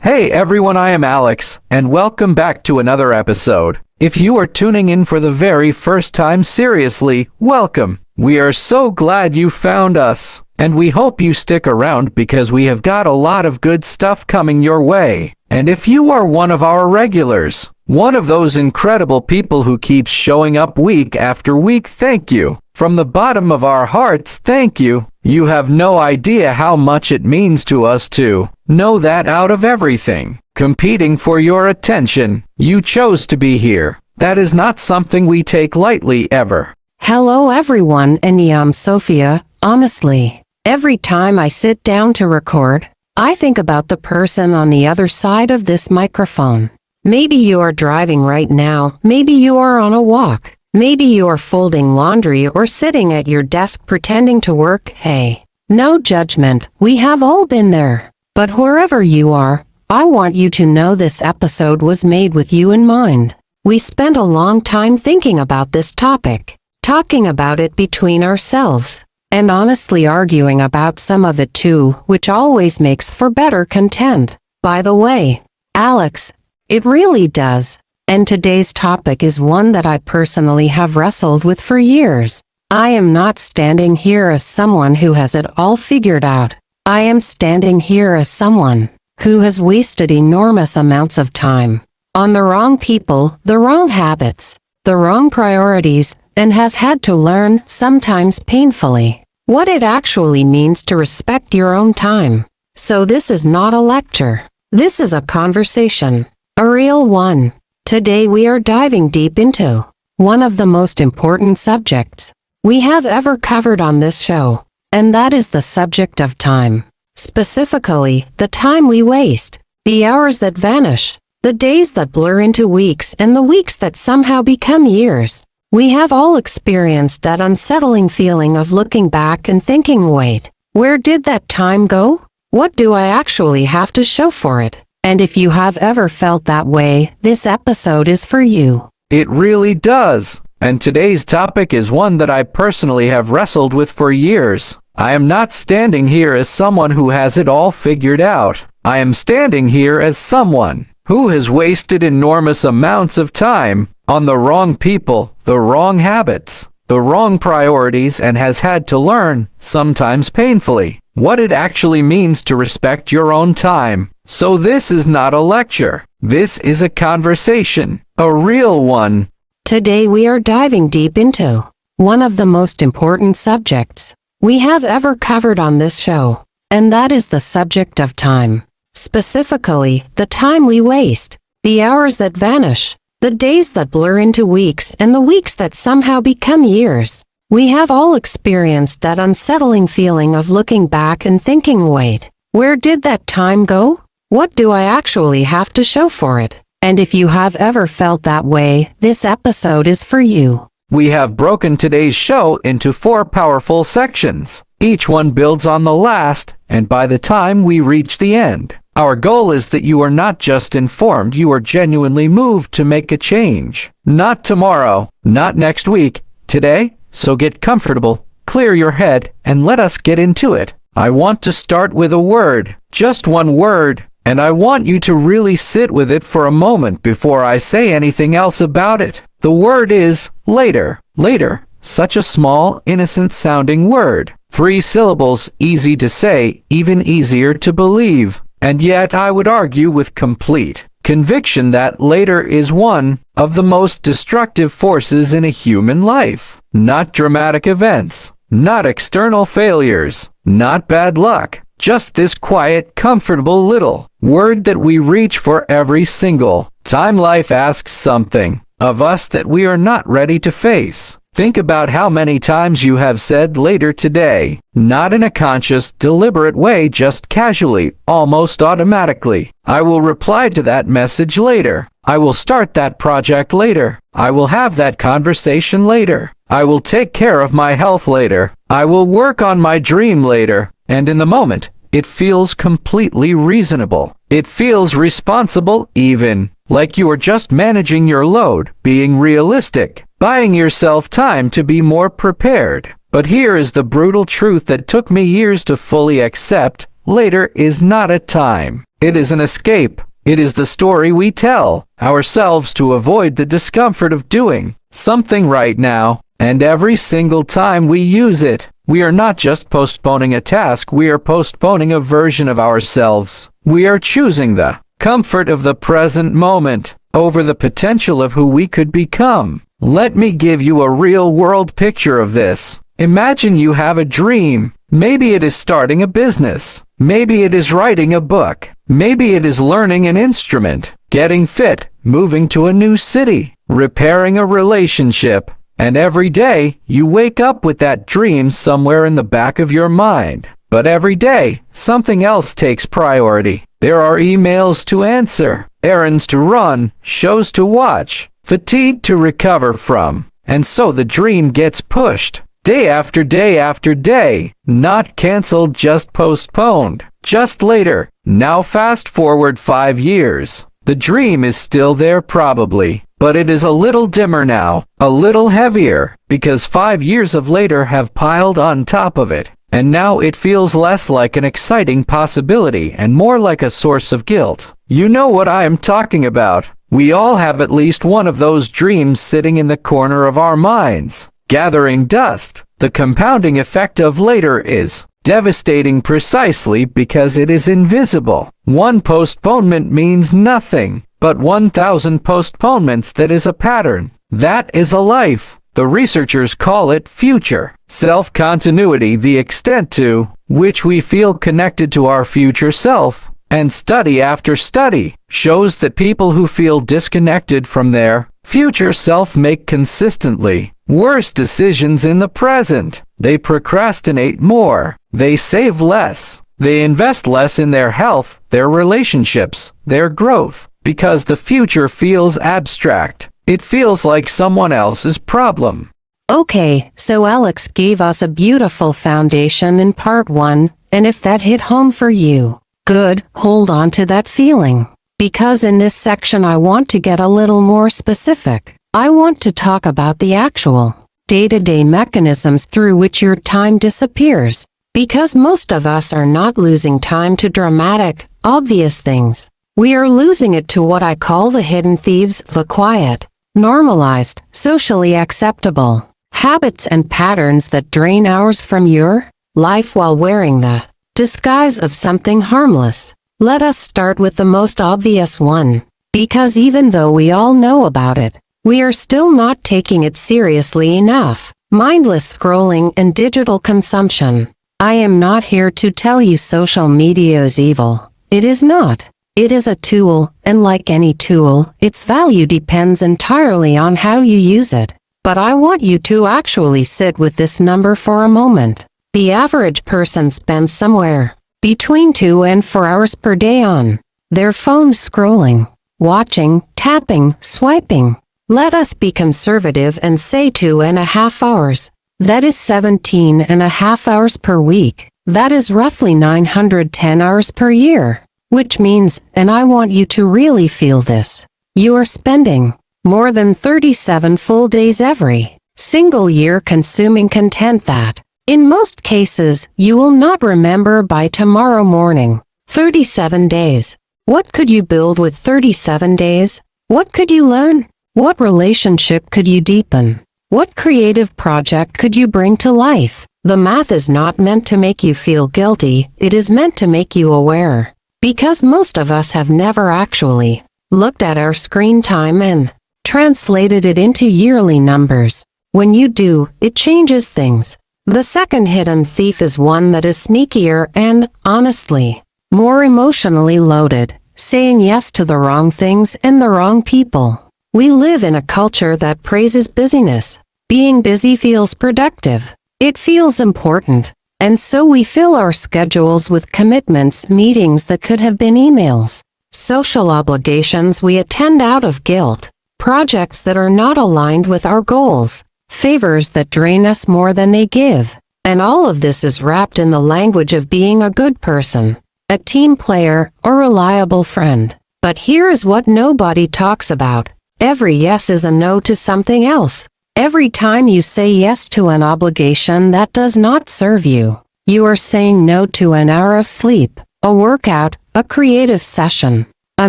Hey everyone, I am Alex, and welcome back to another episode. If you are tuning in for the very first time, seriously, welcome. We are so glad you found us, and we hope you stick around because we have got a lot of good stuff coming your way. And if you are one of our regulars, one of those incredible people who keeps showing up week after week, thank you. From the bottom of our hearts, thank you. You have no idea how much it means to us to know that out of everything competing for your attention, you chose to be here. That is not something we take lightly ever. Hello everyone, and I'm Sofia. Honestly, every time I sit down to record, I think about the person on the other side of this microphone. Maybe you are driving right now, maybe you are on a walk. Maybe you are folding laundry or sitting at your desk pretending to work. Hey, no judgment, we have all been there. But wherever you are, I want you to know this episode was made with you in mind. We spent a long time thinking about this topic, talking about it between ourselves, and honestly arguing about some of it too, which always makes for better content. By the way, Alex, it really does. And today's topic is one that I personally have wrestled with for years. I am not standing here as someone who has it all figured out. I am standing here as someone who has wasted enormous amounts of time on the wrong people, the wrong habits, the wrong priorities, and has had to learn, sometimes painfully, what it actually means to respect your own time. So this is not a lecture. This is a conversation, a real one. Today we are diving deep into one of the most important subjects we have ever covered on this show, and that is the subject of time. Specifically, the time we waste, the hours that vanish, the days that blur into weeks, and the weeks that somehow become years. We have all experienced that unsettling feeling of looking back and thinking, wait, where did that time go? What do I actually have to show for it? And if you have ever felt that way, this episode is for you. It really does. And today's topic is one that I personally have wrestled with for years. I am not standing here as someone who has it all figured out. I am standing here as someone who has wasted enormous amounts of time on the wrong people, the wrong habits, the wrong priorities, and has had to learn, sometimes painfully, what it actually means to respect your own time. So this is not a lecture. This is a conversation, a real one. Today we are diving deep into one of the most important subjects we have ever covered on this show, and that is the subject of time. Specifically, the time we waste, the hours that vanish, the days that blur into weeks, and the weeks that somehow become years. We have all experienced that unsettling feeling of looking back and thinking, wait, where did that time go? What do I actually have to show for it? And if you have ever felt that way, this episode is for you. We have broken today's show into 4 powerful sections. Each one builds on the last, and by the time we reach the end, our goal is that you are not just informed, you are genuinely moved to make a change. Not tomorrow, not next week, today. So get comfortable, clear your head, and let us get into it. I want to start with a word, just one word. And I want you to really sit with it for a moment before I say anything else about it. The word is later. Later. Such a small, innocent-sounding word. 3 syllables, easy to say, even easier to believe. And yet I would argue with complete conviction that later is one of the most destructive forces in a human life. Not dramatic events. Not external failures. Not bad luck. Just this quiet, comfortable little word that we reach for every single time life asks something of us that we are not ready to face. Think about how many times you have said later today, not in a conscious, deliberate way, just casually, almost automatically. I will reply to that message later. I will start that project later. I will have that conversation later. I will take care of my health later. I will work on my dream later. And in the moment, it feels completely reasonable. It feels responsible, even like you are just managing your load, being realistic, buying yourself time to be more prepared. But here is the brutal truth that took me years to fully accept. Later is not a time. It is an escape. It is the story we tell ourselves to avoid the discomfort of doing something right now. And every single time we use it, we are not just postponing a task, we are postponing a version of ourselves. We are choosing the comfort of the present moment over the potential of who we could become. Let me give you a real-world picture of this. Imagine you have a dream. Maybe it is starting a business. Maybe it is writing a book. Maybe it is learning an instrument, getting fit, moving to a new city, repairing a relationship. And every day, you wake up with that dream somewhere in the back of your mind. But every day, something else takes priority. There are emails to answer, errands to run, shows to watch, fatigue to recover from. And so the dream gets pushed. Day after day after day. Not canceled, just postponed. Just later. Now fast forward 5 years. The dream is still there probably. But it is a little dimmer now, a little heavier, because 5 years of later have piled on top of it. And now it feels less like an exciting possibility and more like a source of guilt. You know what I am talking about. We all have at least one of those dreams sitting in the corner of our minds, gathering dust. The compounding effect of later is devastating precisely because it is invisible. One postponement means nothing. But 1,000 postponements, that is a pattern. That is a life. The researchers call it future self-continuity, the extent to which we feel connected to our future self. And study after study shows that people who feel disconnected from their future self make consistently worse decisions in the present. They procrastinate more. They save less. They invest less in their health, their relationships, their growth. Because the future feels abstract. It feels like someone else's problem. Okay, so Alex gave us a beautiful foundation in part 1, and if that hit home for you, good, hold on to that feeling. Because in this section I want to get a little more specific. I want to talk about the actual, day-to-day mechanisms through which your time disappears. Because most of us are not losing time to dramatic, obvious things. We are losing it to what I call the hidden thieves, the quiet, normalized, socially acceptable habits and patterns that drain hours from your life while wearing the disguise of something harmless. Let us start with the most obvious one, because even though we all know about it, we are still not taking it seriously enough. Mindless scrolling and digital consumption. I am not here to tell you social media is evil. It is not. It is a tool, and like any tool, its value depends entirely on how you use it. But I want you to actually sit with this number for a moment. The average person spends somewhere between 2 and 4 hours per day on their phone scrolling, watching, tapping, swiping. Let us be conservative and say 2.5 hours. That is 17.5 hours per week. That is roughly 910 hours per year. Which means, and I want you to really feel this, you are spending more than 37 full days every single year consuming content that, in most cases, you will not remember by tomorrow morning. 37 days. What could you build with 37 days? What could you learn? What relationship could you deepen? What creative project could you bring to life? The math is not meant to make you feel guilty, it is meant to make you aware. Because most of us have never actually looked at our screen time and translated it into yearly numbers. When you do, it changes things. The second hidden thief is one that is sneakier and, honestly, more emotionally loaded, saying yes to the wrong things and the wrong people. We live in a culture that praises busyness. Being busy feels productive. It feels important. And so we fill our schedules with commitments, meetings that could have been emails, social obligations we attend out of guilt, projects that are not aligned with our goals, favors that drain us more than they give. And all of this is wrapped in the language of being a good person, a team player, or reliable friend. But here is what nobody talks about. Every yes is a no to something else. Every time you say yes to an obligation that does not serve you, you are saying no to an hour of sleep, a workout, a creative session, a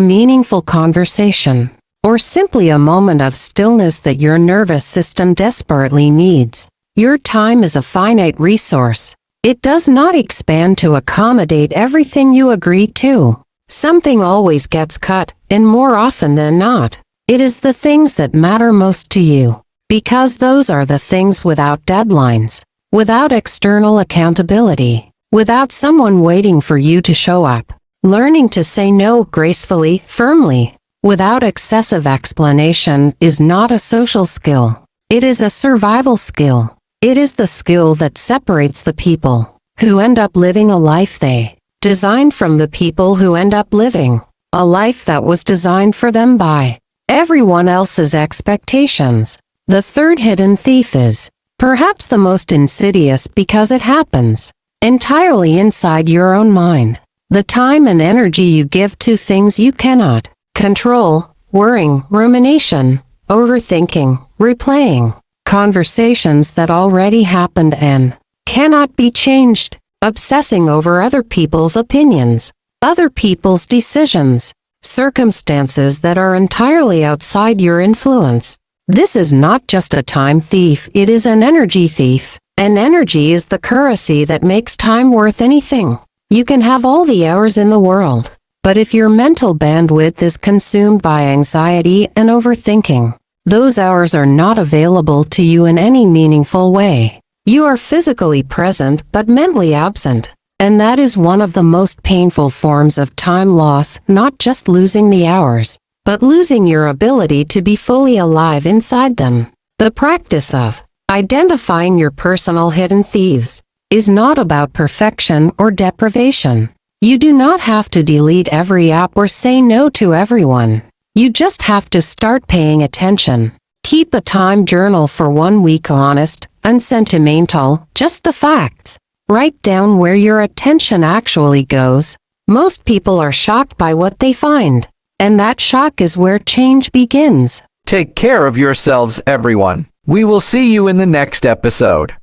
meaningful conversation, or simply a moment of stillness that your nervous system desperately needs. Your time is a finite resource. It does not expand to accommodate everything you agree to. Something always gets cut, and more often than not, it is the things that matter most to you, because those are the things without deadlines, without external accountability, without someone waiting for you to show up. Learning to say no gracefully, firmly, without excessive explanation is not a social skill. It is a survival skill. It is the skill that separates the people who end up living a life they designed from the people who end up living a life that was designed for them by everyone else's expectations. The third hidden thief is perhaps the most insidious because it happens entirely inside your own mind. The time and energy you give to things you cannot control, worrying, rumination, overthinking, replaying, conversations that already happened and cannot be changed, obsessing over other people's opinions, other people's decisions, circumstances that are entirely outside your influence. This is not just a time thief, it is an energy thief. And energy is the currency that makes time worth anything. You can have all the hours in the world, but if your mental bandwidth is consumed by anxiety and overthinking, those hours are not available to you in any meaningful way. You are physically present but mentally absent, and that is one of the most painful forms of time loss, not just losing the hours, but losing your ability to be fully alive inside them. The practice of identifying your personal hidden thieves is not about perfection or deprivation. You do not have to delete every app or say no to everyone. You just have to start paying attention. Keep a time journal for 1 week, honest, unsentimental, just the facts. Write down where your attention actually goes. Most people are shocked by what they find, and that shock is where change begins. Take care of yourselves, everyone. We will see you in the next episode.